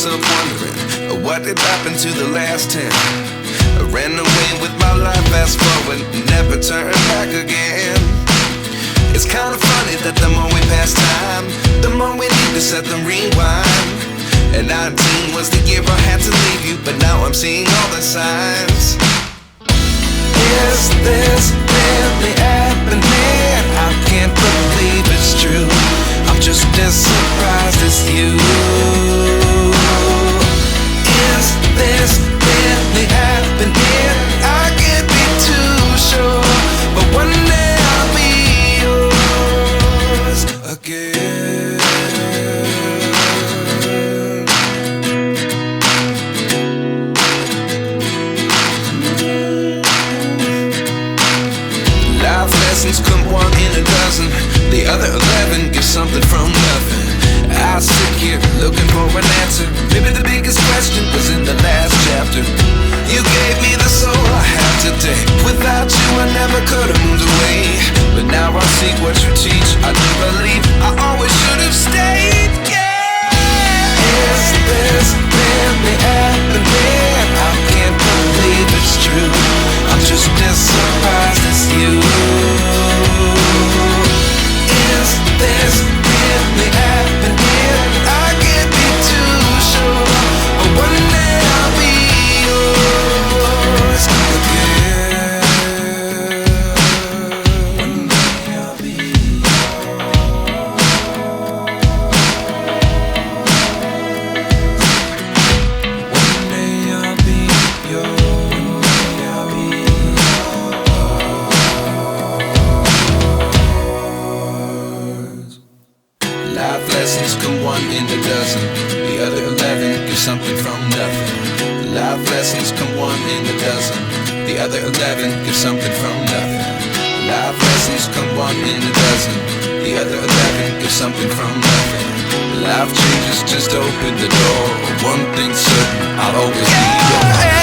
myself wondering, what did happen to the last 10? I ran away with my life, fast forward, never turn back again. It's kind of funny that the more we pass time, the more we need to set them rewind. And 19 was the year I had to leave you, but now I'm seeing all the signs. Is this really happening? I can't believe it's true. I'm just as surprised as you. Is this really happening? I can't be too sure, but one day I'll be yours again. Life lessons come one in a dozen. The other 11 give something from nothing. I sit here looking for an answer. Maybe the biggest question was in the last chapter. You gave me the soul I have today. Without you I never could have moved away. But now I see what you teach. I do believe I always should have stayed. Yeah. Is this really happening? I can't believe it's true. I'm just as surprised as you. Is this really happening? I can't be too sure, but one day I'll be yours again. One day I'll be yours. One day I'll be yours. Life lessons come one in a dozen. The other 11 give something from nothing. Life lessons come one in a dozen. The other 11 give something from nothing. Life lessons come one in a dozen. The other 11 give something from nothing. Life changes just open the door. One thing's certain, I'll always be yours.